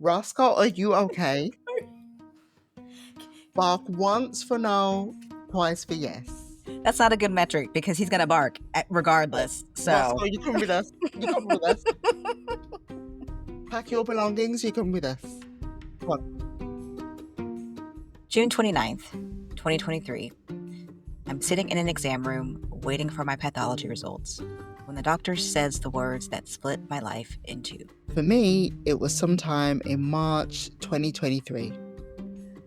Roscoe, are you okay? Bark once for no, twice for yes. That's not a good metric because he's gonna bark regardless. So Roscoe, you come with us. You come with us. Pack your belongings, you come with us. Come on. June 29th, 2023. I'm sitting in an exam room waiting for my pathology results when the doctor says the words that split my life in two. For me, it was sometime in March 2023.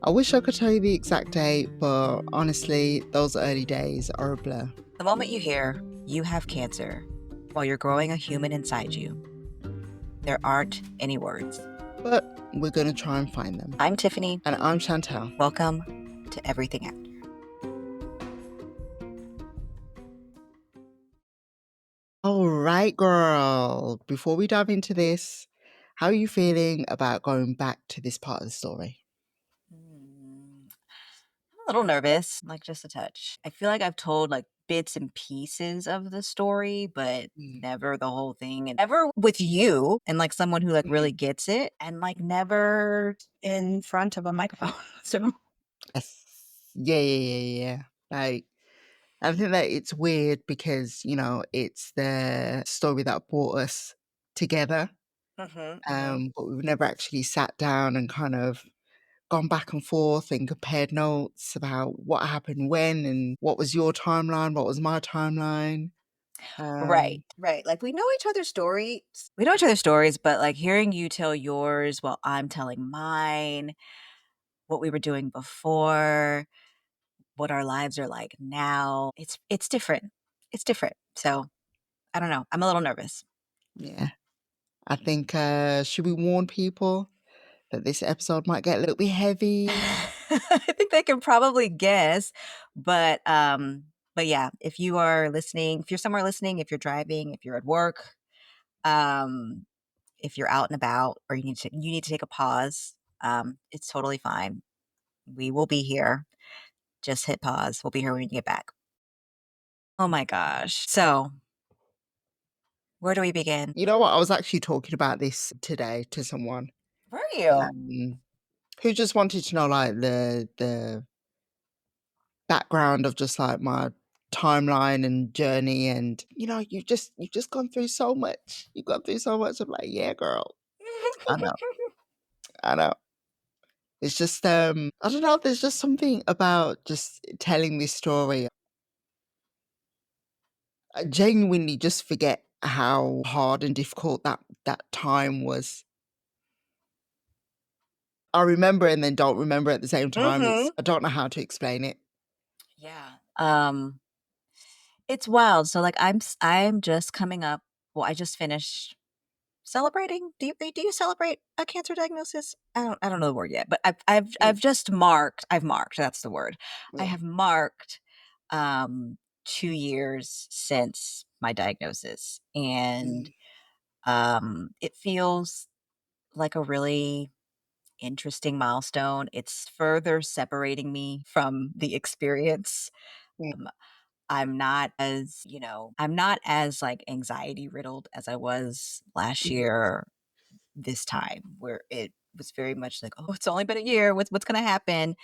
I wish I could tell you the exact date, but honestly, those early days are a blur. The moment you hear, you have cancer, while you're growing a human inside you, there aren't any words. But we're going to try and find them. I'm Tiffany. And I'm Chantel. Welcome to Everything After. All right, girl. Before we dive into this, how are you feeling about going back to this part of the story? I'm a little nervous, like just a touch. I feel like I've told like bits and pieces of the story, but never the whole thing, and never with you and like someone who like really gets it, and like never in front of a microphone. So Yes. Yeah. Like, I think that it's weird because, it's the story that brought us together. But we've never actually sat down and kind of gone back and forth and compared notes about what happened when and what was your timeline, what was my timeline. Right. Like we know each other's stories. We know each other's stories, but like hearing you tell yours while I'm telling mine, what we were doing before, what our lives are like now, it's different. It's different. So I don't know. I'm a little nervous. Yeah. I think, should we warn people that this episode might get a little bit heavy? I think they can probably guess, but yeah, if you are listening, if you're somewhere listening, if you're driving, if you're at work, um, if you're out and about, or you need to take a pause, it's totally fine. We will be here. Just hit pause. We'll be here when you get back. Oh my gosh. So, where do we begin? You know what? I was actually talking about this today to someone Where are you? who just wanted to know like the background of just like my timeline and journey, and you've just gone through so much. You've gone through so much. I'm like, yeah, girl. I know. I know. It's just I don't know, there's just something about just telling this story. I genuinely just forget how hard and difficult that time was. I remember and then don't remember at the same time. I don't know how to explain it. Yeah. It's wild. So like I'm just coming up. Well, I just finished celebrating. Do you celebrate a cancer diagnosis? I don't know the word yet, but I've just marked. I've marked. That's the word. I Yeah. have marked 2 years since my diagnosis, and it feels like a really interesting milestone. It's further separating me from the experience. Mm, Um, I'm not as like anxiety riddled as I was last mm, year this time, where it was very much like, oh, it's only been a year. What's going to happen?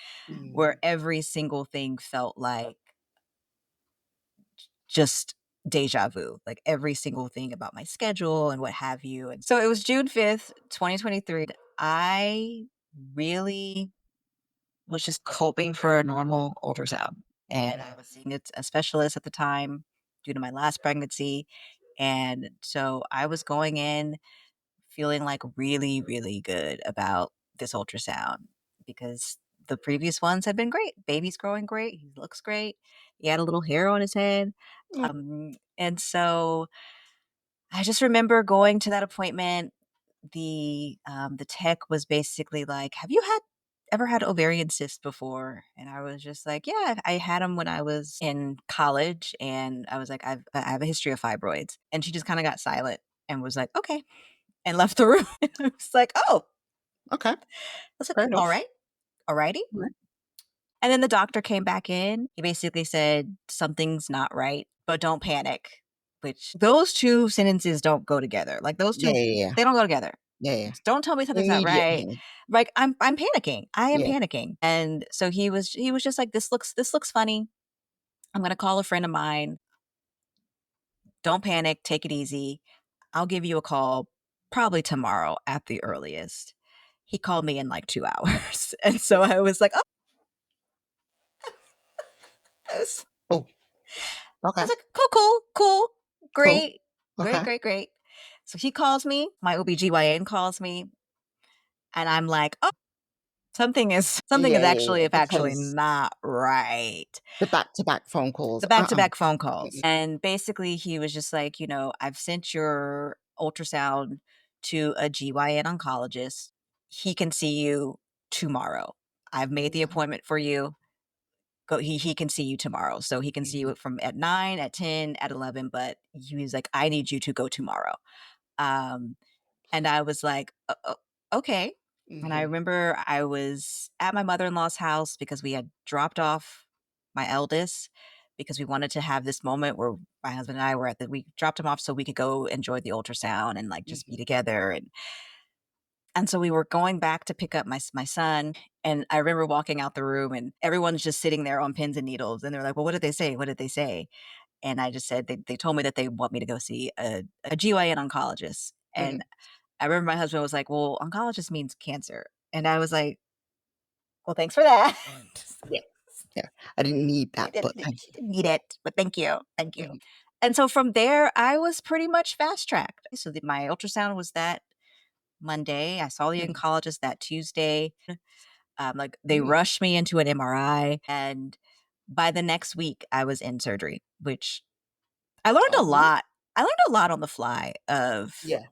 Where mm, every single thing felt like just deja vu, like every single thing about my schedule and what have you. And so it was June 5th, 2023. I really was just hoping for a normal ultrasound. And I was seeing a specialist at the time due to my last pregnancy. And so I was going in feeling like really, really good about this ultrasound because the previous ones had been great. Baby's growing great. He looks great. He had a little hair on his head. mm, And so I just remember going to that appointment. The tech was basically like, "Have you ever had ovarian cysts before?" And I was just like, "Yeah, I had them when I was in college." And I was like, I have a history of fibroids." And she just kind of got silent and was like, "Okay," and left the room. I was like, "Oh," okay, I was like, fair "All enough. right, alrighty." Right. And then the doctor came back in. He basically said, "Something's not right, but don't panic." Which those two sentences don't go together. Like those Yeah, two, yeah, yeah. they don't go together. Yeah, yeah. Don't tell me something's not Immediate right. pain. Like, I'm panicking. I am Yeah. panicking. And so he was just like, this looks funny. I'm gonna call a friend of mine. Don't panic, take it easy. I'll give you a call probably tomorrow at the earliest. He called me in like 2 hours. And so I was like, "Oh," I was Oh, I okay. was like, "Cool, cool, cool. Cool. Great. Great, Okay. great, great." So he calls me, my OBGYN calls me, and I'm like, "Oh, something is Yeah, yeah, actually yeah, if actually because not right." the back-to-back phone calls, The back-to-back phone calls. mm-mm, And basically he was just like, "I've sent your ultrasound to a GYN oncologist. He can see you tomorrow. I've made the okay, appointment for you. Go he can see you tomorrow. So he can see mhm, you from at 9, at 10, at 11, but he was like, I need you to go tomorrow." Um, and I was like, Okay." And I mhm, remember I was at my mother-in-law's house because we had dropped off my eldest because we wanted to have this moment where my husband and I were we dropped him off so we could go enjoy the ultrasound and like just be mhm, together. And so we were going back to pick up my son, and I remember walking out the room and everyone's just sitting there on pins and needles, and they're like, "Well, what did they say? What did they say?" And I just said, "They told me that they want me to go see a GYN oncologist." mhm. And I remember my husband was like, "Well, oncologist means cancer." And I was like, "Well, thanks for that." Yeah, yeah. I didn't need He that, but didn't thank he didn't need it, but thank you, thank you. you. Mhm, And so from there, I was pretty much fast tracked. So my ultrasound was that Monday. I saw the mhm, oncologist that Tuesday. Like they mm. rushed me into an MRI, and by the next week, I was in surgery, which I learned a Oh, wow. lot. I learned a lot on the fly of, Yeah.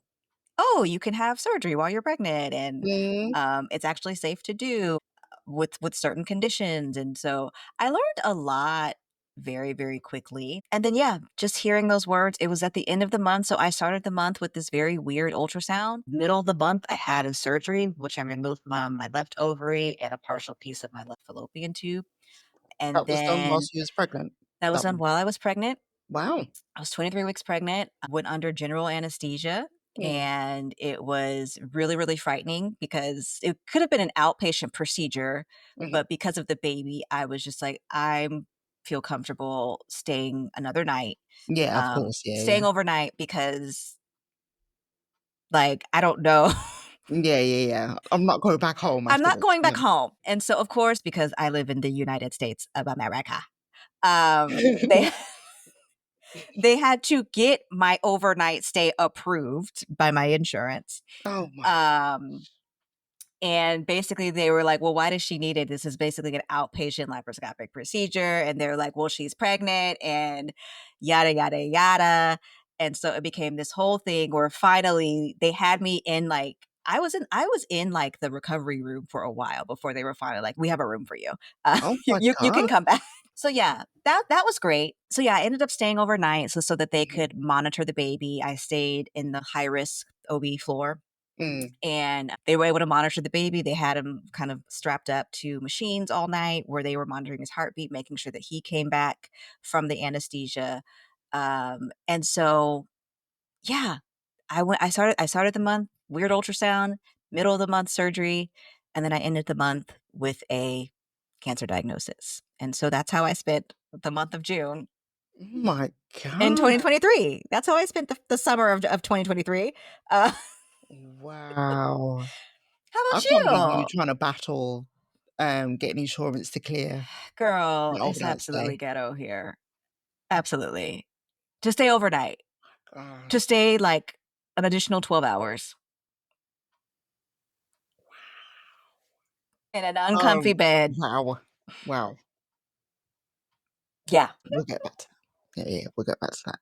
oh, you can have surgery while you're pregnant, and Mhm, it's actually safe to do with certain conditions. And so I learned a lot very, very quickly. And then yeah, just hearing those words, it was at the end of the month. So I started the month with this very weird ultrasound. Middle of the month, I had a surgery, which I removed my left ovary and a partial piece of my left fallopian tube. And that was done then whilst you was pregnant? that was That done one? while I was pregnant. Wow. I was 23 weeks pregnant. I went under general anesthesia, Mm, and it was really, really frightening because it could have been an outpatient procedure, mhm. but because of the baby, I was just like, I feel comfortable staying another night, Yeah, of course, yeah, staying yeah. overnight because, like, I don't know. Yeah, yeah, yeah. I'm not going back home I'm not afterwards, going back yeah. home. And so, of course, because I live in the United States of America, they they had to get my overnight stay approved by my insurance. Oh my Um, and basically they were like, "Well, why does she need it? This is basically an outpatient laparoscopic procedure." And they're like, "Well, she's pregnant and yada yada yada." And so it became this whole thing where finally they had me in like I was in like the recovery room for a while before they were finally like, "We have a room for you. oh You my you god. can come back." So yeah, that was great. So yeah, I ended up staying overnight so that they Mhm, could monitor the baby. I stayed in the high risk OB floor, mm, and they were able to monitor the baby. They had him kind of strapped up to machines all night where they were monitoring his heartbeat, making sure that he came back from the anesthesia. And so, yeah, I started the month, weird ultrasound, middle of the month surgery, and then I ended the month with a cancer diagnosis. And so that's how I spent the month of June oh my in god. 2023. That's how I spent the summer of 2023. Uh, Wow. how I about can't believe you you? were trying to battle, getting insurance to clear Girl, an it's overnight absolutely stay. ghetto here. Absolutely. To stay overnight. To God. stay, like, an additional 12 hours in an uncomfy bed. Wow. Wow. Yeah. We'll get back to that. Yeah, yeah, we'll get back to that.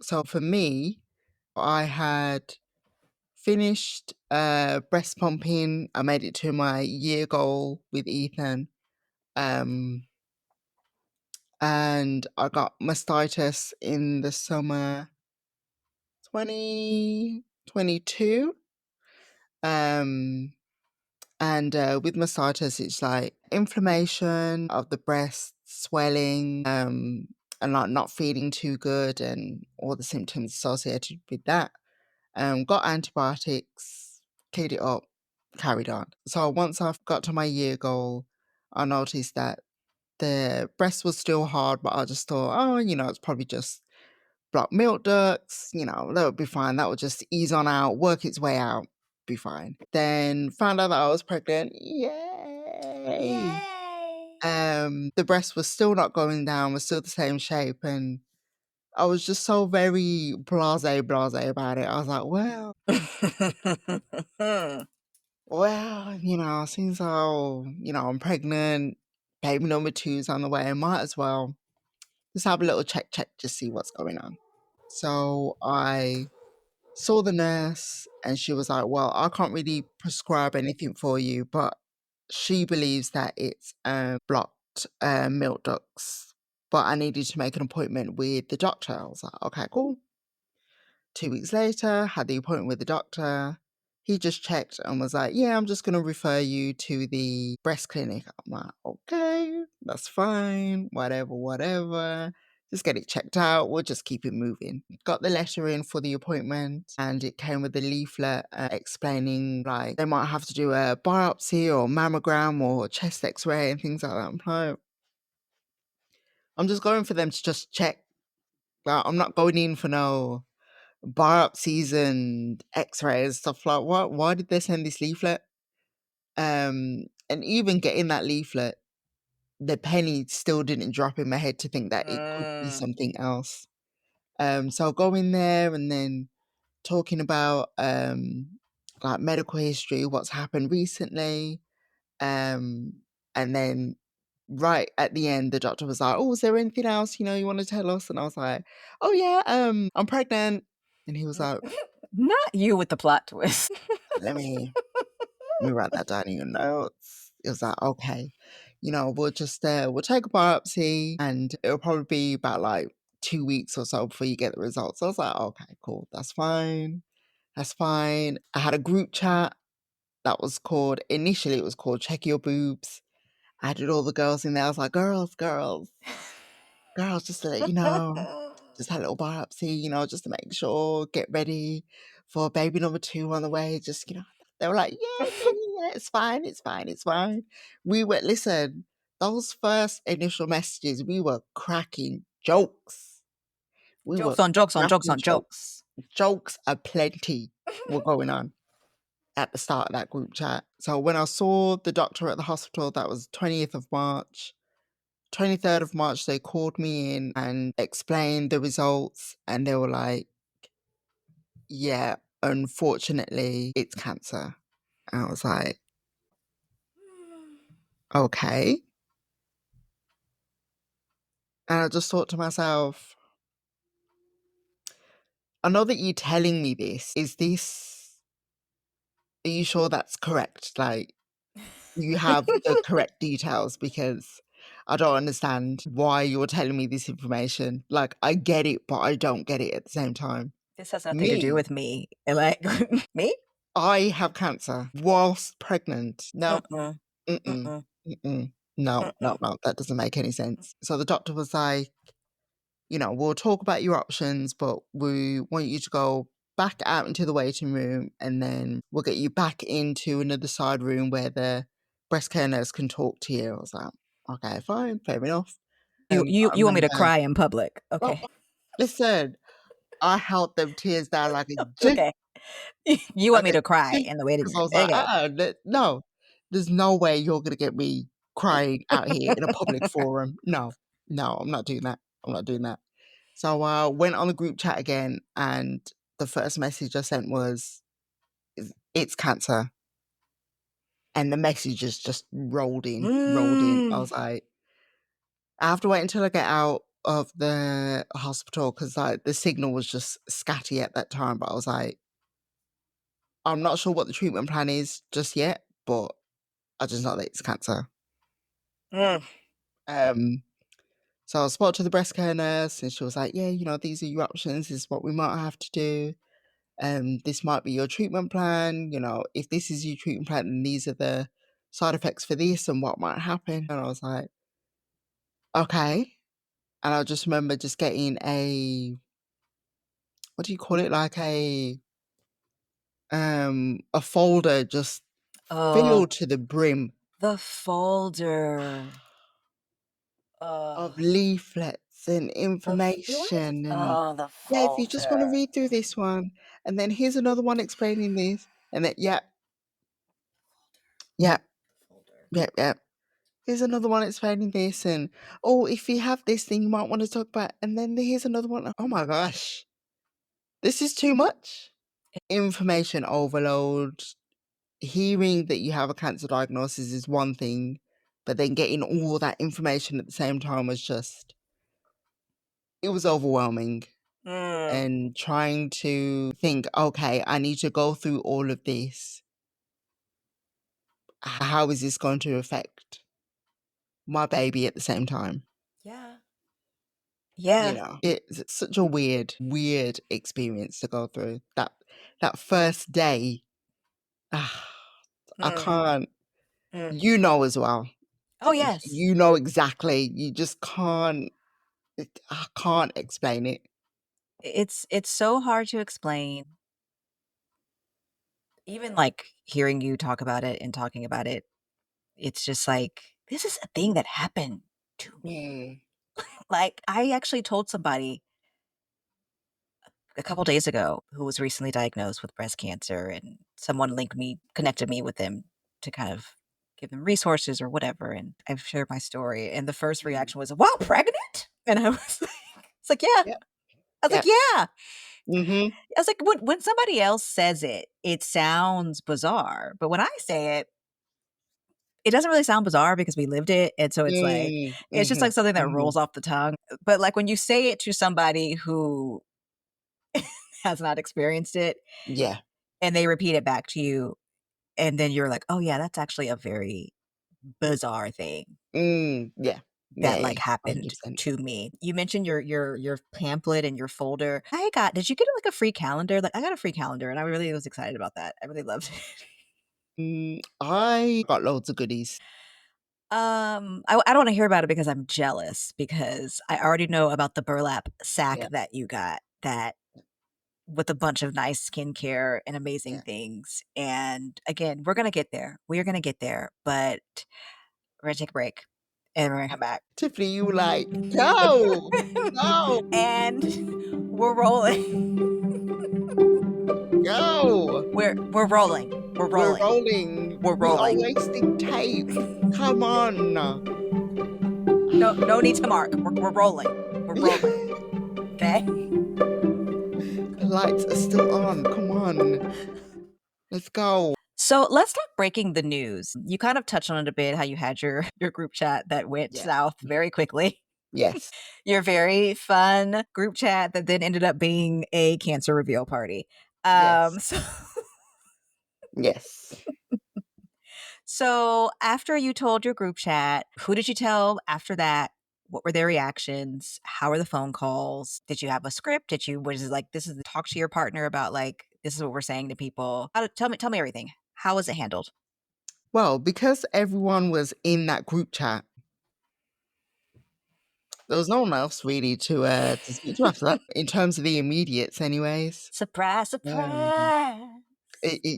So for me, I had finished, breast pumping. I made it to my year goal with Ethan. Um, and I got mastitis in the summer 2022. Um, and with mastitis, it's like inflammation of the breast, swelling, and like not feeling too good, and all the symptoms associated with that. got antibiotics, cleared it up, carried on. So once I got to my year goal, I noticed that the breast was still hard, but I just thought, oh, it's probably just blocked milk ducts, that would be fine. That would just ease on out, work its way out, be fine. Then found out that I was pregnant. Yay! Yay! The breast was still not going down, was still the same shape, and I was just so very blase about it. I was like, well, since I'm pregnant, baby number two's on the way, I might as well just have a little check, just see what's going on. So I saw the nurse and she was like, well, I can't really prescribe anything for you, but she believes that it's blocked milk ducts. But I needed to make an appointment with the doctor. I was like, okay, cool. 2 weeks later, had the appointment with the doctor. He just checked and was like, yeah, I'm just going to refer you to the breast clinic. I'm like, okay, that's fine. Whatever. Just get it checked out. We'll just keep it moving. Got the letter in for the appointment and it came with a leaflet explaining like they might have to do a biopsy or mammogram or chest x-ray and things like that. I'm like, I'm just going for them to just check. Like, I'm not going in for no biopsies and x-rays, stuff like what? Why did they send this leaflet? And even getting that leaflet, the penny still didn't drop in my head to think that it could be Mm. something else. So going there and then talking about like medical history, what's happened recently. And then right at the end, the doctor was like, oh, is there anything else, you want to tell us? And I was like, oh yeah, I'm pregnant. And he was like, Not you with the plot twist. let me write that down in your notes. It was like, okay, we'll take a biopsy and it'll probably be about like 2 weeks or so before you get the results. I was like, okay, cool. That's fine. That's fine. I had a group chat that was called, initially it was called Check Your Boobs. I added all the girls in there. I was like, girls, just to let you know, just had a little biopsy, just to make sure, get ready for baby number two on the way. Just, they were like, yeah, it's fine. Listen, those first initial messages, we were cracking jokes. We were Jokes on jokes on jokes cracking on jokes. jokes. Jokes aplenty were going on at the start of that group chat. So when I saw the doctor at the hospital, that was 20th of March. 23rd of March, they called me in and explained the results, and they were like, yeah, unfortunately, it's cancer. And I was like, okay. And I just thought to myself, I know that you're telling me this. Are you sure that's correct? Like, you have the correct details because I don't understand why you're telling me this information. Like, I get it, but I don't get it at the same time. This has nothing to do Me, with me. And like me? I have cancer whilst pregnant. No, Mm-mm. mm-mm, Mm-mm. mm-mm. No, no, Mm-mm. no, that doesn't make any sense. So the doctor was like, we'll talk about your options, but we want you to go back out into the waiting room and then we'll get you back into another side room where the breast care nurse can talk to you. I was like, okay, fine, fair enough. You you I you want me to remember, cry in public. oh, Okay. listen, I held them tears down like a G, Okay. You want like me a to cry G, in the waiting because I room. was like, Okay. no, there's no way you're gonna get me crying out here in a public forum. No, no, I'm not doing that. I'm not doing that. So I went on the group chat again, and the first message I sent was, "It's cancer," and the messages just rolled in. I Mm. was like, I have to wait until I get out of the hospital because like the signal was just scatty at that time. But I was like, I'm not sure what the treatment plan is just yet, but I just know that it's cancer. Mm. Um, so I spoke to the breast care nurse, and she was like, "Yeah, these are your options. This is what we might have to do. This might be your treatment plan. If this is your treatment plan, then these are the side effects for this and what might happen." And I was like, okay. And I just remember just getting a, what do you call it? Like a a folder just Oh, filled to the brim the folder. of Oh, leaflets and really? information and, Oh, the "Yeah, if you just wanna folder. read through this one, and then here's another one explaining this," and then, "Yep, yep, Folder. yep, yep. Here's another one explaining this," and, "Oh, if you have this thing you might wanna talk about," and then here's another one. Oh my gosh, this is too much. Information overload. Hearing that you have a cancer diagnosis is one thing, but then getting all that information at the same time was just it was overwhelming. Mm, And trying to think, "Okay, I need to go through all of this. How is this going to affect my baby at the same time?" yeah. You Yeah. know? It's such a weird, weird experience to go through. That first day, ah, I Mm, can't mm. you know as well. Oh, Y yes. you know exactly. You just can't I can't explain it. It's so hard to explain. Even, like, hearing you talk about it and talking about it, it's just like, this is a thing that happened to me. Mm, Like, I actually told somebody a couple days ago who was recently diagnosed with breast cancer, and someone connected me with them to kind of give them resources or whatever, and I've shared my story, and the first mm. reaction was, "Wow, pregnant?" And I was like it's like, "Yeah." Yep, I was like, yep. "Yeah." Mhm. I was like, when somebody else says it, it sounds bizarre, but when I say it, it doesn't really sound bizarre because we lived it, and so it's like Mm, it's just like mhm, something that mhm. rolls off the tongue, but, like, when you say it to somebody who has not experienced it, Yeah. and they repeat it back to you, and then you're like, "Oh, yeah, that's actually a very bizarre thing Yeah. Yeah, that, yeah, like, happened 100%. to me." You mentioned your pamphlet and your folder. Did you get, like, a free calendar? Like, I got a free calendar, and I really was excited about that. I really loved it. I got loads of goodies. I don't wanna hear about it because I'm jealous, because I already know about the burlap sack Yeah, that you got that with a bunch of nice skincare and amazing yeah. things, and again, we're gonna get there. We are gonna get there, but we're gonna take a break, and we're gonna come back. Tiffany, you were like, "Go, go, And we're rolling. go. We're rolling. We're We're rolling. rolling. We're We are rolling. wasting tape. Come on." No need to mark. We're rolling. We're rolling, okay? The lights are still on. Come on. Let's go. So, let's talk breaking the news. You kind of touched on it a bit, how you had your group chat that went Yeah. south very quickly. Yes. Your very fun group chat that then ended up being a cancer reveal party. Yes. So Yes. So, after you told your group chat, who did you tell after that? What were their reactions? How were the phone calls? Did you have a script? Was it like, this is talk to your partner about, like, this is what we're saying to people? Tell me everything. How was it handled? Well, because everyone was in that group chat, there was no one else really to speak to after that, in terms of the immediates anyways. Surprise, Um, surprise.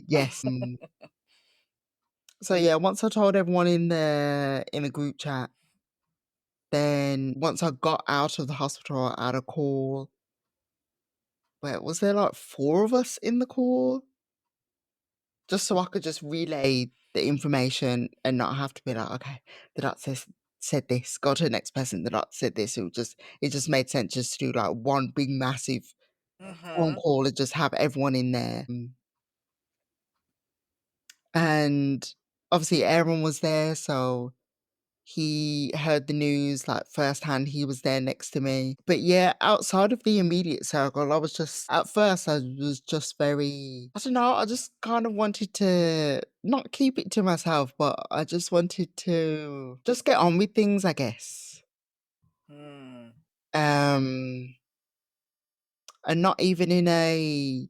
yes. So yeah, once I told everyone in the group chat, then once I got out of the hospital, I had a call. Where was there like 4 of us in the call? Just so I could just relay the information and not have to be like, "Okay, the doctor said this, go to the next person, the doctor said this." It just made sense just to do like one big massive phone Mhm. call and just have everyone in there. And obviously everyone was there, so he heard the news, like, firsthand, he was there next to me. But, yeah, outside of the immediate circle, I was just at first, I was just very I don't know, I just kind of wanted to not keep it to myself, but I just wanted to just get on with things, I guess. Mm. Um, and not even in a,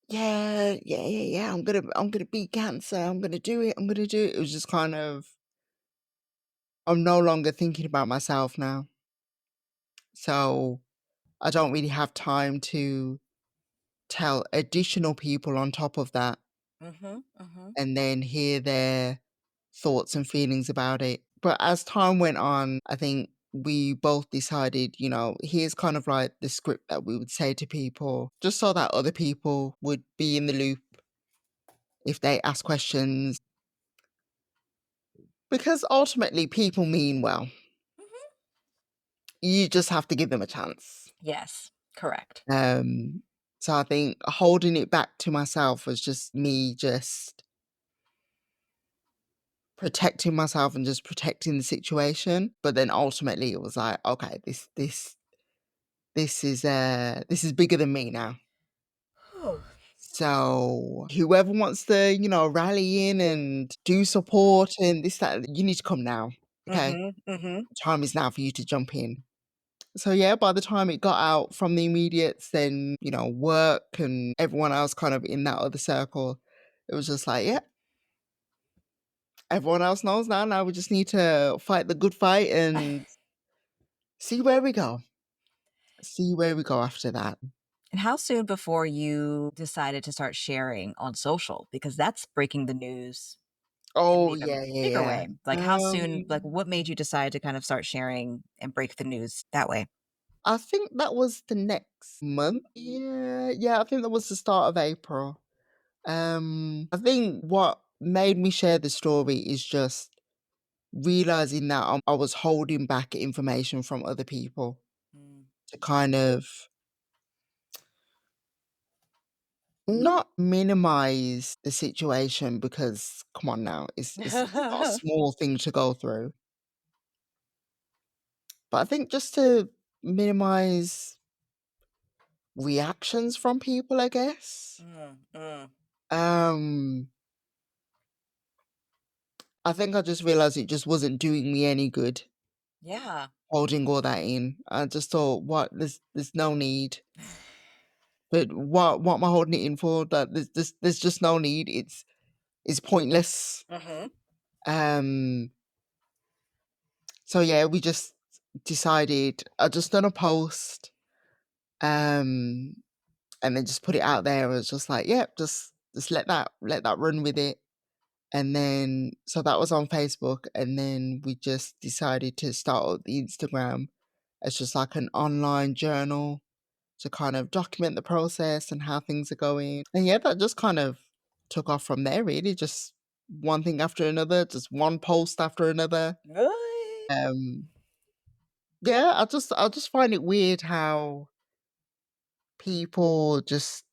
"Yeah, yeah, yeah, yeah, I'm gonna beat cancer, I'm gonna do it, I'm gonna do it." It was just kind of, I'm no longer thinking about myself now. So I don't really have time to tell additional people on top of that Mhm, mhm. and then hear their thoughts and feelings about it. But as time went on, I think we both decided, here's kind of like the script that we would say to people, just so that other people would be in the loop if they ask questions. Because ultimately, people mean well. Mhm. You just have to give them a chance. Yes, correct. Um, so I think holding it back to myself was just me just protecting myself and just protecting the situation. But then ultimately it was like, okay, this is bigger than me now. Whew. So whoever wants to, rally in and do support and this, that, you need to come now. Okay. Mhm, mhm. Time is now for you to jump in. So yeah, by the time it got out from the immediates, then, work and everyone else kind of in that other circle, it was just like, yeah, everyone else knows now. Now we just need to fight the good fight and see where we go. See where we go after that. And how soon before you decided to start sharing on social? Because that's breaking the news in an Oh, even yeah, bigger yeah, way. Like, how yeah. soon like, what made you decide to kind of start sharing and break the news that way? I think that was the next month. Yeah, yeah, I think that was the start of April. I think what made me share the story is just realizing that I was holding back information from other people Mm. to kind of not minimize the situation because come on now, it's not a small thing to go through. But I think just to minimize reactions from people, I guess. Mm, mm. Um, I think I just realized it just wasn't doing me any good Yeah. holding all that in. I just thought, what? There's no need. But what am I holding it in for? That there's just no need. It's pointless. Mhm. Um, so yeah, we just decided. I just done a post. Um, and then just put it out there. It was just like, yeah, just let that run with it. And then so that was on Facebook, and then we just decided to start up the Instagram as just like an online journal to kind of document the process and how things are going. And yeah, that just kind of took off from there really, just one thing after another, just one post after another. Really? Um yeah, I just find it weird how people just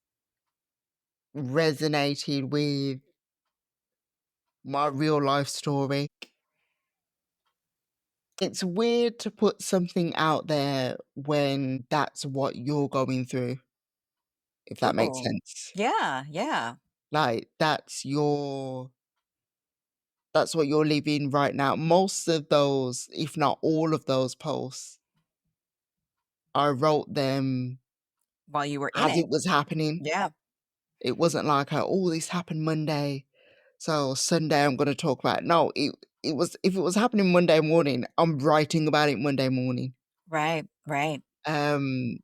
resonated with my real life story. It's weird to put something out there when that's what you're going through, if that makes Oh. sense. Yeah, yeah. Like, that's what you're living right now. Most of those, if not all of those posts, I wrote them While you were in as it. it was happening. Yeah. It wasn't like, "Oh, this happened Monday, so Sunday I'm gonna talk about it." No, it was if it was happening Monday morning, I'm writing about it Monday morning. Right, right. Um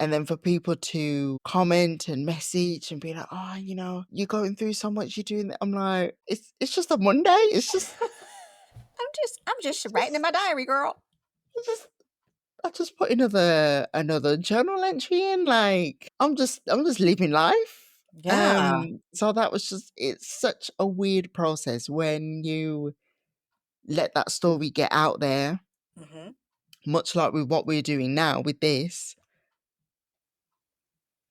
And then for people to comment and message and be like, "Oh, you're going through so much, you're doing that." I'm like, "It's just a Monday. I'm just It's writing in just my diary, girl. it's just I just put another journal entry in, like, I'm just living life." Yeah. So that was just it's such a weird process when you let that story get out there, Mhm. much like with what we're doing now with this,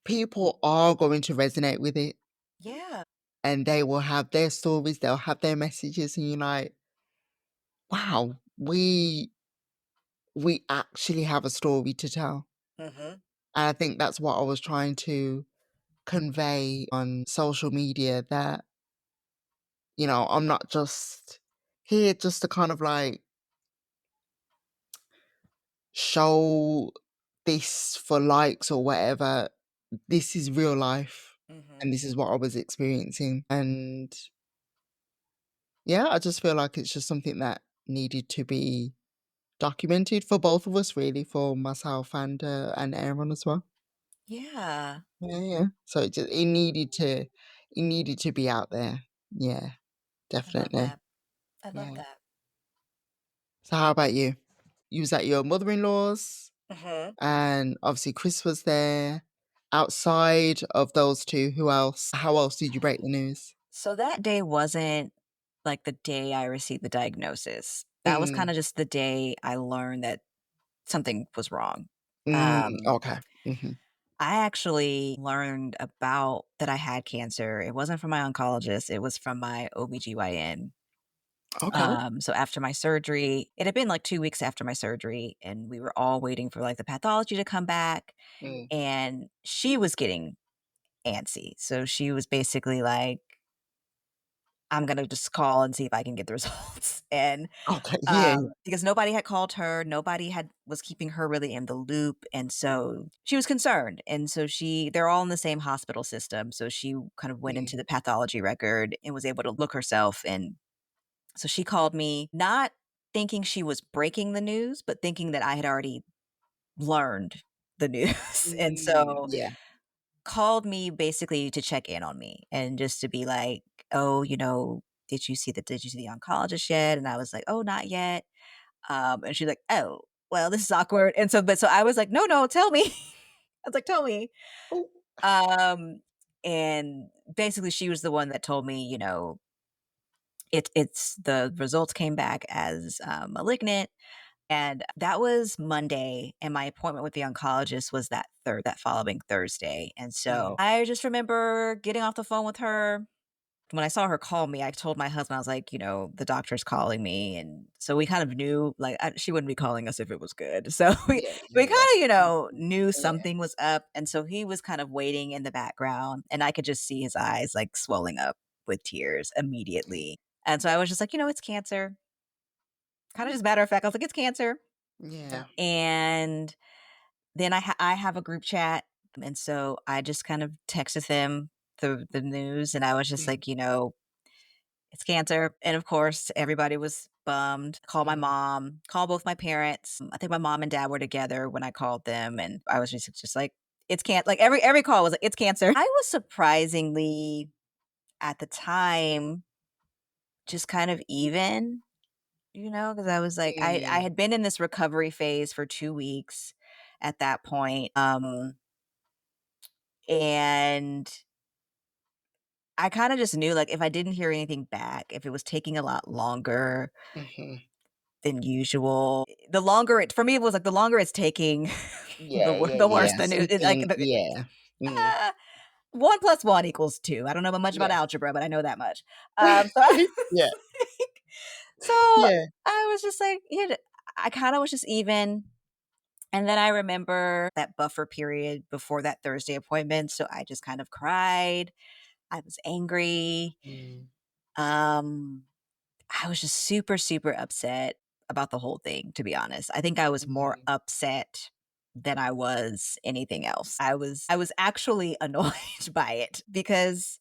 people are going to resonate with it. Yeah. And they will have their stories, they'll have their messages, and you're like, "Wow, we actually have a story to tell." Mhm. And I think that's what I was trying to convey on social media that, I'm not just here just to kind of like show this for likes or whatever. This is real life, and Mhm. this is what I was experiencing. And yeah, I just feel like it's just something that needed to be documented for both of us really, for myself and Aaron as well. Yeah. Yeah, yeah. So it needed to be out there. Yeah, I love definitely. that. I love Yeah. that. So how about you? You was at your mother-in-law's, Mhm. and obviously Chris was there. Outside of those 2, who else? How else did you break the news? So that day wasn't like the day I received the diagnosis. That was Mm, kinda just the day I learned that something was wrong. Um, okay. Mhm. I actually learned about that I had cancer. It wasn't from my oncologist, it was from my OBGYN. Okay. So after my surgery, it had been like 2 weeks after my surgery, and we were all waiting for, like, the pathology to come back, Mm. and she was getting antsy. So she was basically like, "I'm gonna just call and see if I can get the results." And, Okay, yeah, yeah. because nobody had called her, nobody had was keeping her really in the loop, and so she was concerned, and so they're all in the same hospital system, so she kind of went Mm, into the pathology record and was able to look herself, and so she called me, not thinking she was breaking the news, but thinking that I had already learned the news, and so yeah. called me basically to check in on me and just to be like, "Oh, did you see the oncologist yet?" And I was like, "Oh, not yet." And she's like, "Oh, well, this is awkward." And so I was like, "No, no, tell me." I was like, "Tell me." Oh, Um, and basically she was the one that told me, it's the results came back as, malignant, and that was Monday, and my appointment with the oncologist was that following Thursday, and so mm, I just remember getting off the phone with her. When I saw her call me, I told my husband, I was like, "The doctor's calling me," and so we kind of knew, like, she wouldn't be calling us if it was good. So yeah, we yeah, kinda, yeah. knew Yeah. something was up, and so he was kind of waiting in the background, and I could just see his eyes, like, swelling up with tears immediately, and so I was just like, "It's cancer." Kinda just matter of fact, I was like, "It's cancer." Yeah. And then I have a group chat, and so I just kind of texted them the news, and I was just Mm, like, "It's cancer." And of course, everybody was bummed. Called my mm, mom, called both my parents. I think my mom and dad were together when I called them, and I was just like, "It's like every call was like, "It's cancer." I was surprisingly, at the time, just kind of even, because I was like, I mm, had been in this recovery phase for 2 weeks at that point, and I kinda just knew, like, if I didn't hear anything back, if it was taking a lot longer mhm. than usual, the longer it for me, it was like the longer it's taking, Yeah, yeah, the worse yeah. the news. It's like Something yeah. Mm. 1 plus 1 equals 2. I don't know much about Yeah. algebra, but I know that much. So I Yeah, so yeah. I was just like, I kinda was just even. And then I remember that buffer period before that Thursday appointment, so I just kind of cried. I was angry. Mm, Um, I was just super, super upset about the whole thing, to be honest. I think I was more mm, upset than I was anything else. I was actually annoyed by it because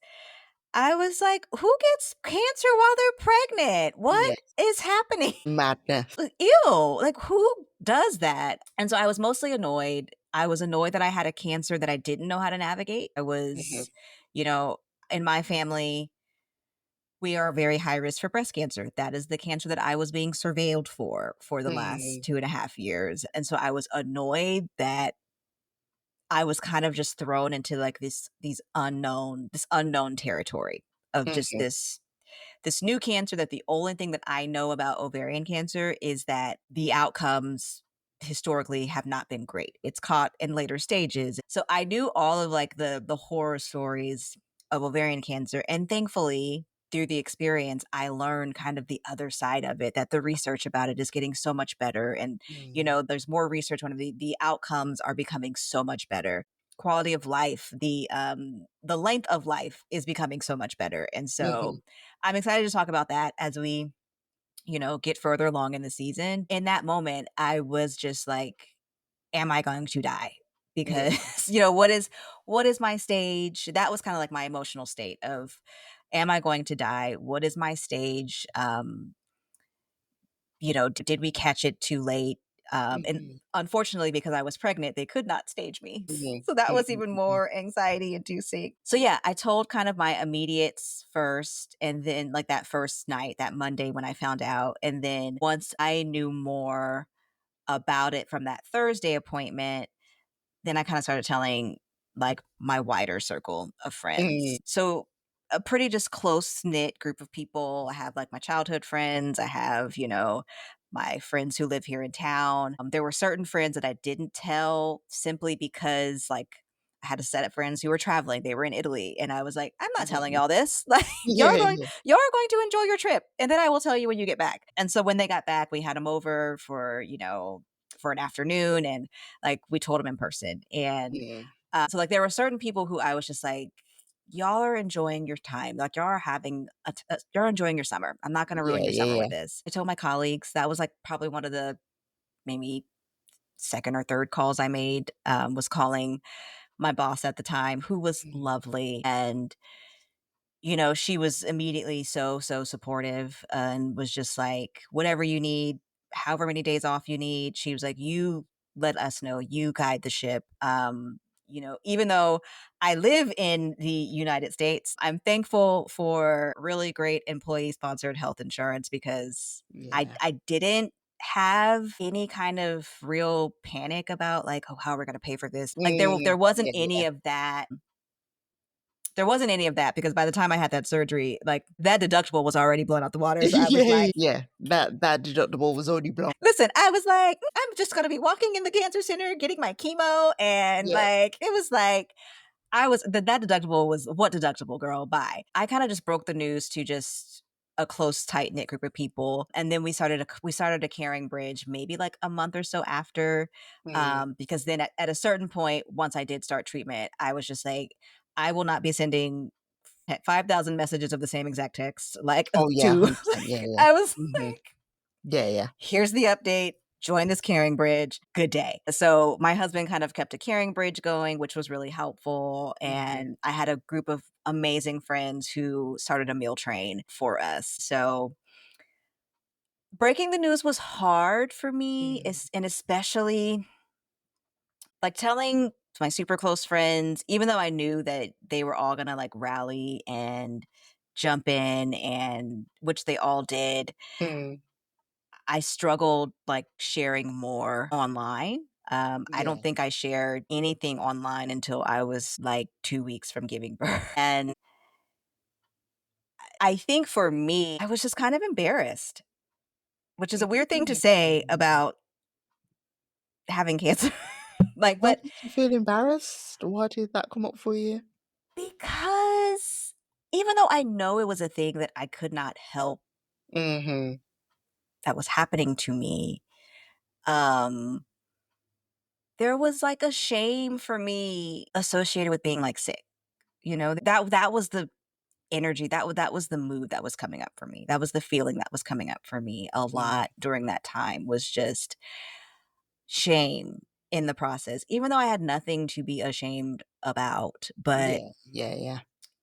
I was like, "Who gets cancer while they're pregnant? What yes. is happening?" Madness. Ew, like, who does that? And so I was mostly annoyed. I was annoyed that I had a cancer that I didn't know how to navigate. Mhm, You know, in my family, we are very high risk for breast cancer. That is the cancer that I was being surveilled for the last mm, 2.5 years. And so I was annoyed that I was kind of just thrown into like this unknown territory of just mhm, this new cancer, that the only thing that I know about ovarian cancer is that the outcomes historically have not been great. It's caught in later stages. So I knew all of like the horror stories of ovarian cancer, and thankfully through the experience I learned kind of the other side of it, that the research about it is getting so much better, and mm, there's more research on the outcomes are becoming so much better. Quality of life, the length of life is becoming so much better. And so mhm. I'm excited to talk about that as we, get further along in the season. In that moment, I was just like, am I going to die? Yeah. Because, what is my stage? That was kind of like my emotional state of, am I going to die? What is my stage? Did we catch it too late? And Mhm. unfortunately, because I was pregnant, they could not stage me. Mhm. So that Mhm, was even mhm. more anxiety inducing. So yeah, I told kind of my immediates first, and then like that first night, that Monday when I found out. And then once I knew more about it from that Thursday appointment, then I kinda started telling, like, my wider circle of Mm. friends. So, a pretty just close-knit group of people. I have, like, my childhood friends. I have, my friends who live here in town. There were certain friends that I didn't tell simply because, like, I had a set of friends who were traveling. They were in Italy, and I was like, "I'm not telling Mhm. y'all this. Like, Yeah, yeah. you're going to enjoy your trip, and then I will tell you when you get back." And so when they got back, we had them over for, for an afternoon, and like, we told them in person, and, Yeah. so, like, there were certain people who I was just like, "Y'all are enjoying your time, like, y'all are having you're enjoying your summer. I'm not gonna ruin Yeah, your yeah, summer with yeah. this." I told my colleagues, that was, like, probably one of the maybe 2nd or 3rd calls I made, was calling my boss at the time, who was Mhm. lovely, and she was immediately so supportive and was just like, "Whatever you need, however many days off you need." She was like, "You let us know, you guide the ship." Even though I live in the United States, I'm thankful for really great employee-sponsored health insurance because I Yeah. I didn't have any kind of real panic about, like, "Oh, how are we gonna pay for this?" Like, there Mm. wasn't Yeah, any yeah. of that. There wasn't any of that because by the time I had that surgery, like, that deductible was already blown out the water, so I was Yeah, like, yeah. That deductible was already blown. listen, I was like, I'm just gonna be walking in the cancer center, getting my chemo," and, Yeah. like, it was like, that deductible was, "What deductible, girl? Bye." I kinda just broke the news to just a close, tight-knit group of people, and then we started a caring bridge maybe, like, a month or so after, Mm. because then at a certain point, once I did start treatment, I was just like, "I will not be sending 5,000 messages of the same exact text," like, Oh, yeah, to 100%. Yeah, yeah. I was Mhm. like, Yeah, yeah. "Here's the update. Join this caring bridge. Good day." So, my husband kind of kept a caring bridge going, which was really helpful, Mhm. and I had a group of amazing friends who started a meal train for us. So, breaking the news was hard for me, Mhm. and especially, like, telling my super close friends, even though I knew that they were all gonna, like, rally and jump in, and which they all did. Mm. I struggled, like, sharing more online. I Yeah. don't think I shared anything online until I was, like, 2 weeks from giving birth, and I think for me, I was just kind of embarrassed, which is a weird thing to Mm. say about having cancer. Like, Why but did you feel embarrassed? Why did that come up for you? because even though I know it was a thing that I could not help Mhm. that was happening to me, um, there was, like, a shame for me associated with being, like, sick, That was the energy, that was the mood that was coming up for me. That was the feeling that was coming up for me a Mm. lot during that time, was just shame in the process, even though I had nothing to be ashamed about. But Yeah, yeah, yeah.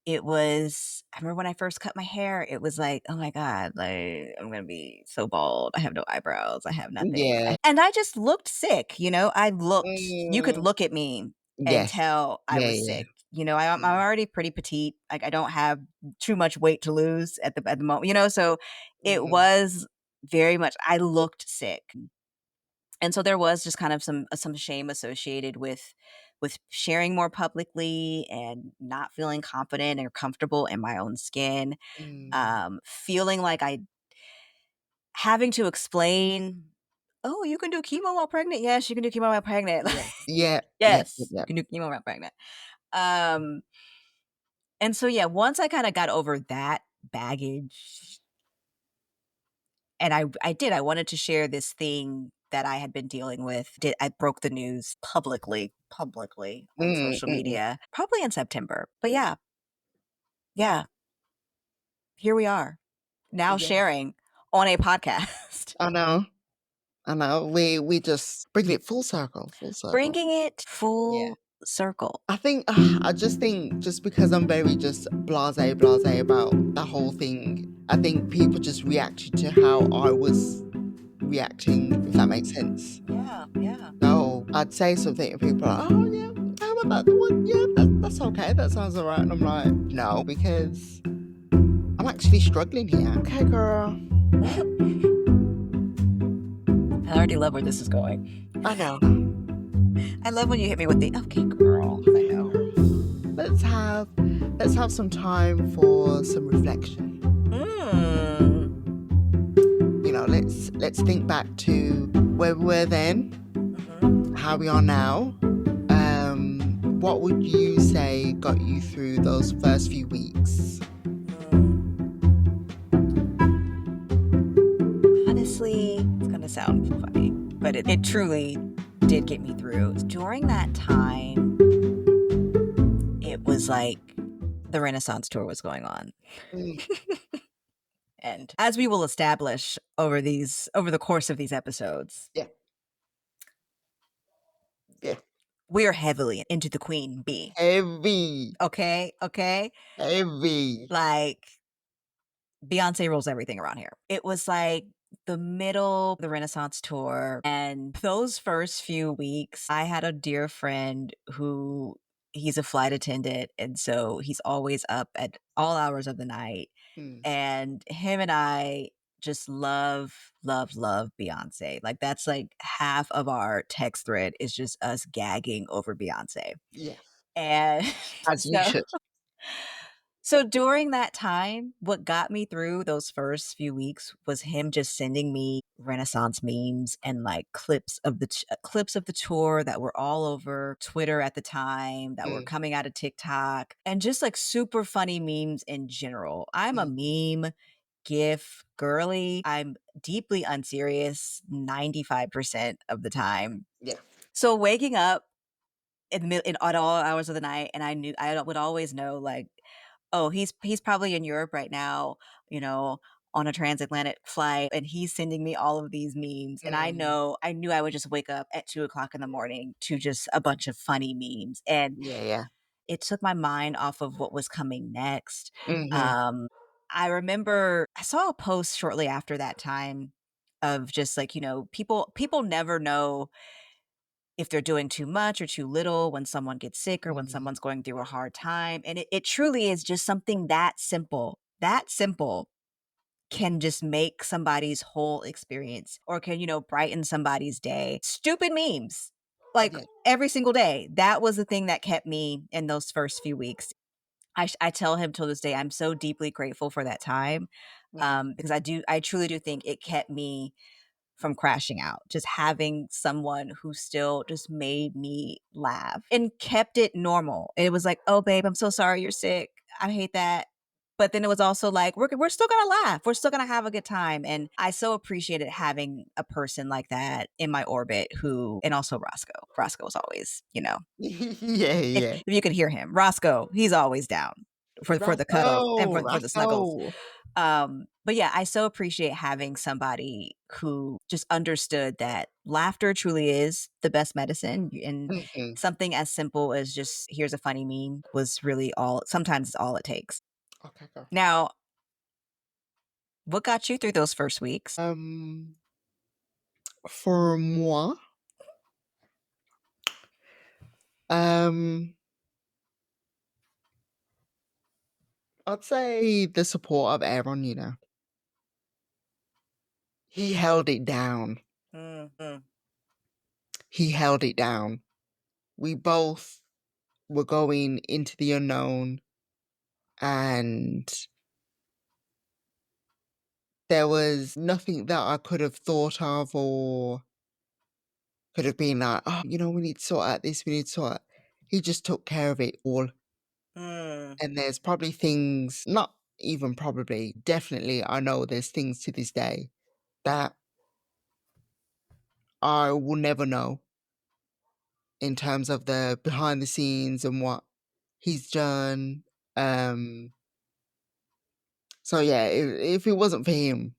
I remember when I first cut my hair, it was like, "Oh my god, like, I'm gonna be so bald. I have no eyebrows. I have nothing." Yeah. And I just looked sick, you could Mm. look at me and Yes. tell I Yeah, was yeah. sick. I'm Mm. already pretty petite, like, I don't have too much weight to lose at the moment, so it Mhm. was very much I looked sick. And so there was just kind of some shame associated with sharing more publicly and not feeling confident or comfortable in my own skin, Mm. feeling like I having to explain, "Oh, you can do chemo while pregnant? Yes, you can do chemo while pregnant." Yeah. Yeah. Yep, yep, Yes, you yep. can do chemo while pregnant. Um, and so, yeah, once I kinda got over that baggage, and I wanted to share this thing that I had been dealing with. I broke the news publicly on Mm, social mm, mm. media, probably in September. But yeah, yeah, here we are now Yeah. sharing on a podcast. I know. I know. We just bring it full circle, full circle. Bringing it Yeah. full circle. I think I just think just because I'm very just blase about the whole thing, I think people just reacted to how I was reacting, if that makes sense. Yeah, yeah. So I'd say something and people are like, oh yeah, how about that? The one, yeah, that's okay. That sounds all right. And I'm like, no, because I'm actually struggling here. Okay, girl. I already love where this is going. I know. I love when you hit me with the okay, girl. I Okay, know. girl. Let's have let's have some time for some reflection. Mm. Let's think back to where we were then, Hmm. how we are now. What would you say got you through those first few weeks? Mm. Honestly, it's gonna sound funny, but it truly did get me through. During that time, it was like the Renaissance tour was going on. Mm, And as we will establish over the course of these episodes, yeah, yeah. we are heavily into the queen bee. Heavy, Okay, okay? heavy. Like Beyonce rules everything around here. It was like the middle of the Renaissance tour, and those first few weeks, I had a dear friend who he's a flight attendant, and so he's always up at all hours of the night. Mm, And him and I just love, love, love Beyonce. Like that's like half of our text thread is just us gagging over Beyonce. yeah, And as you so should. so during that time, what got me through those first few weeks was him just sending me Renaissance memes and like clips of the tour that were all over Twitter at the time, that were Mm, coming out of TikTok, and just like super funny memes in general. I'm a mm, meme GIF girly. I'm deeply unserious 95% of the time. yeah. So waking up at all hours of the night, and I would always know like, oh, he's probably in Europe right now, you know, on a transatlantic flight, and he's sending me all of these memes. And Mm, I knew I would just wake up at 2 o'clock in the morning to just a bunch of funny memes. And yeah, yeah. it took my mind off of what was coming next. Mm-hmm. I remember I saw a post shortly after that time of just like, people never know if they're doing too much or too little when someone gets sick or when Mm, someone's going through a hard time. And it truly is just something that simple can just make somebody's whole experience or can, brighten somebody's day. Stupid memes, like yeah. every single day. That was the thing that kept me in those first few weeks. I tell him till this day, I'm so deeply grateful for that time, Mm, because I truly do think it kept me from crashing out. Just having someone who still just made me laugh and kept it normal. It was like, "Oh, babe, I'm so sorry you're sick. I hate that." But then it was also like, we're still gonna laugh. We're still gonna have a good time. And I so appreciated having a person like that in my orbit who, and also Roscoe. Roscoe was always, yeah, yeah. if you could hear him, Roscoe, he's always down for the cuddles and Roscoe, for the snuggles. Roscoe. But yeah, I so appreciate having somebody who just understood that laughter truly is the best medicine. And Mhm. something as simple as just here's a funny meme was really sometimes it's all it takes. Okay, go. Now, what got you through those first weeks? For moi, um, I'd say the support of Aaron, he held it down. Mm-hmm. He held it down. We both were going into the unknown, and there was nothing that I could have thought of or could have been like, oh, we need to sort out this, we need to sort out. He just took care of it all. Mm. And there's probably things, not even probably, definitely, I know there's things to this day that I will never know in terms of the behind the scenes and what he's done. Um, so yeah, if it wasn't for him,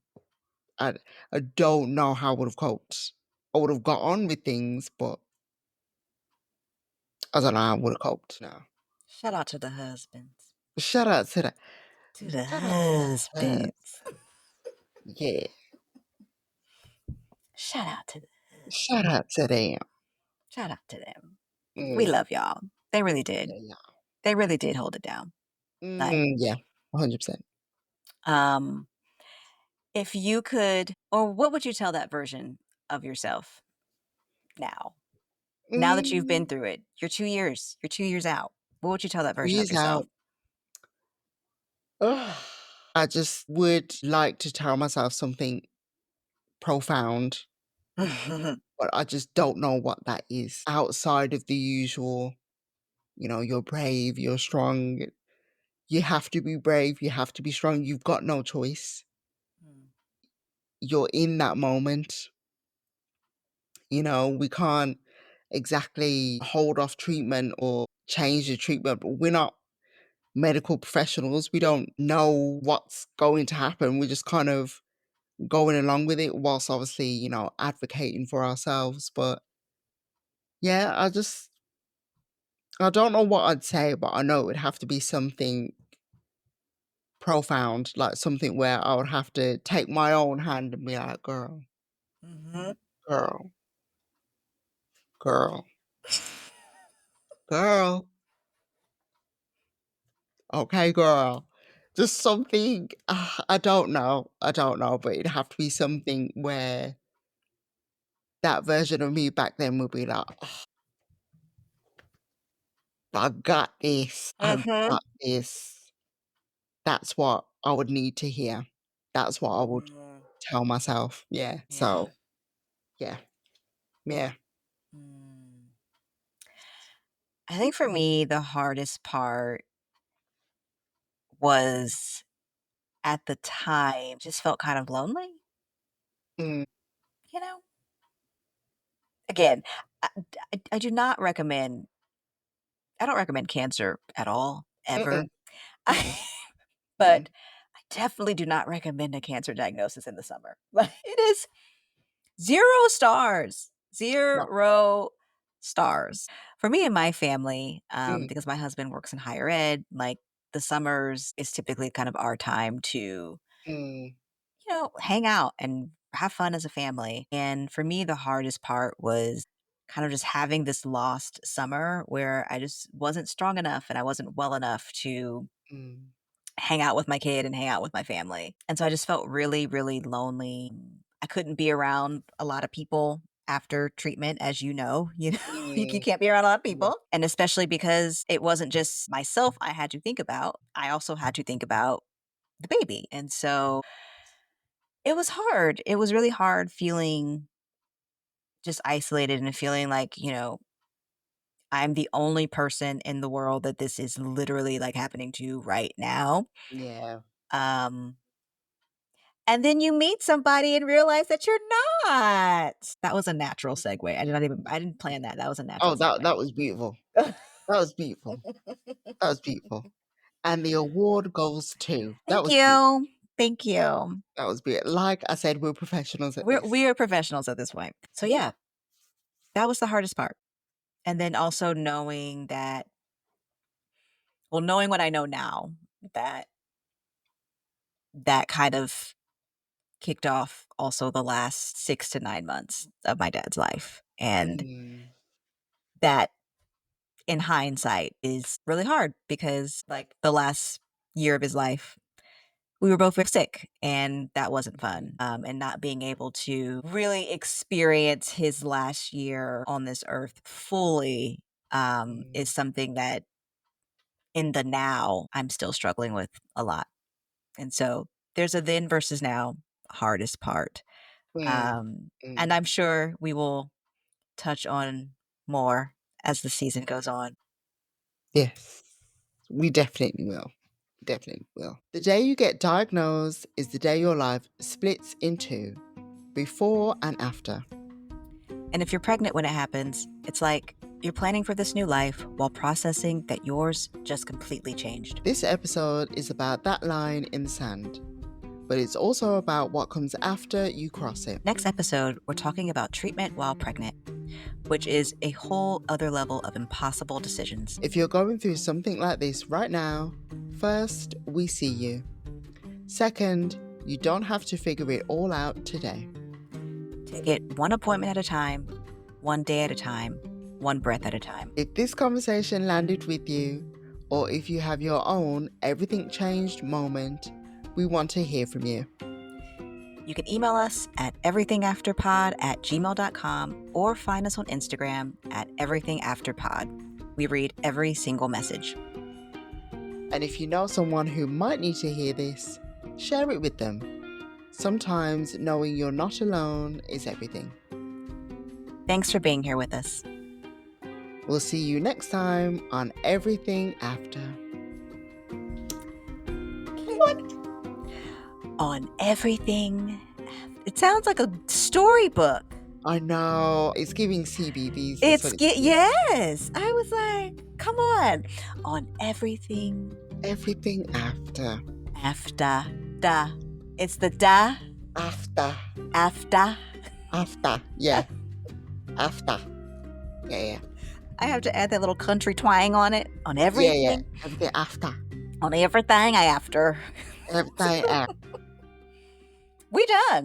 I I don't know how I would have coped. I would have got on with things, but I don't know how I would have coped now. Shout out to the husbands. Shout out to that. To the Shout out to that. husbands. Yeah. Shout out to them. Shout out to them. Shout out to them. We Mm, love y'all. They really did. yeah, yeah. They really did hold it down. Like, Yeah, 100%. um, if you could, or what would you tell that version of yourself now? Now that you've been Mm, through it, you're 2 years out. What would you tell that 2 version of years out. yourself? Ugh. I just would like to tell myself something profound, but I just don't know what that is outside of the usual, you're brave, you're strong. You have to be brave, you have to be strong. You've got no choice. Mm, You're in that moment. We can't exactly hold off treatment or change the treatment, but we're not medical professionals. We don't know what's going to happen. We're just kind of going along with it whilst obviously, advocating for ourselves. But yeah, I don't know what I'd say, but I know it would have to be something profound, like something where I would have to take my own hand and be like, girl, mhm. girl, girl, girl, okay, girl. Just something, I don't know. I don't know, but it'd have to be something where that version of me back then would be like, "Oh, I got this. I've Mhm. got this." That's what I would need to hear. That's what I would Mm, tell myself. Yeah. yeah. So, yeah. Yeah. Mm. I think for me, the hardest part was at the time, just felt kind of lonely, Mm, you know? Again, I do not recommend I don't recommend cancer at all, ever. mm-mm, mm-mm, mm-mm. But I definitely do not recommend a cancer diagnosis in the summer. Like, it is 0 stars, No. 0 stars. For me and my family, Mm, because my husband works in higher ed, like, the summers is typically kind of our time to, mm, hang out and have fun as a family. And for me, the hardest part was kind of just having this lost summer where I just wasn't strong enough and I wasn't well enough to mm. hang out with my kid and hang out with my family. And so I just felt really, really lonely. I couldn't be around a lot of people after treatment, as you know, you Mm, can't be around a lot of yeah, people. And especially because it wasn't just myself I had to think about, I also had to think about the baby. And so it was hard. It was really hard feeling just isolated and feeling like, I'm the only person in the world that this is literally like happening to right now. yeah. Um, And then you meet somebody and realize that you're not. That was a natural segue. I didn't plan that. That was a Oh, natural that segue. was beautiful. That was beautiful. That was beautiful. And the award goes to that Thank was beautiful. you. Thank you. That was beautiful. Like I said, we're professionals at this. We are professionals at this point. So yeah, that was the hardest part. And then also knowing that, well, knowing what I know now, that that kind of kicked off also the last 6 to 9 months of my dad's life. And Mm, that in hindsight is really hard because like the last year of his life we were both very sick and that wasn't fun. And not being able to really experience his last year on this earth fully is mm, something that in the now I'm still struggling with a lot. And so there's a then versus now hardest part. mm, And mm. I'm sure we will touch on more as the season goes on. Yes, we definitely will. Definitely will. The day you get diagnosed is the day your life splits in two, before and after. And if you're pregnant when it happens, it's like you're planning for this new life while processing that yours just completely changed. This episode is about that line in the sand, but it's also about what comes after you cross it. Next episode, we're talking about treatment while pregnant, which is a whole other level of impossible decisions. If you're going through something like this right now, first, we see you. Second, you don't have to figure it all out today. Take it one appointment at a time, one day at a time, one breath at a time. If this conversation landed with you, or if you have your own everything changed moment, we want to hear from you. You can email us at everythingafterpod@gmail.com or find us on Instagram at everythingafterpod. We read every single message. And if you know someone who might need to hear this, share it with them. Sometimes knowing you're not alone is everything. Thanks for being here with us. We'll see you next time on Everything After. What? On everything. It sounds like a storybook. I know. It's giving CBBS. Yes. I was like, come on. On everything. Everything After. After. Da. It's the da. After. After. After. Yeah. After. Yeah. I have to add that little country twang on it. On everything. Yeah. Everything after. On everything after. Everything after. We done.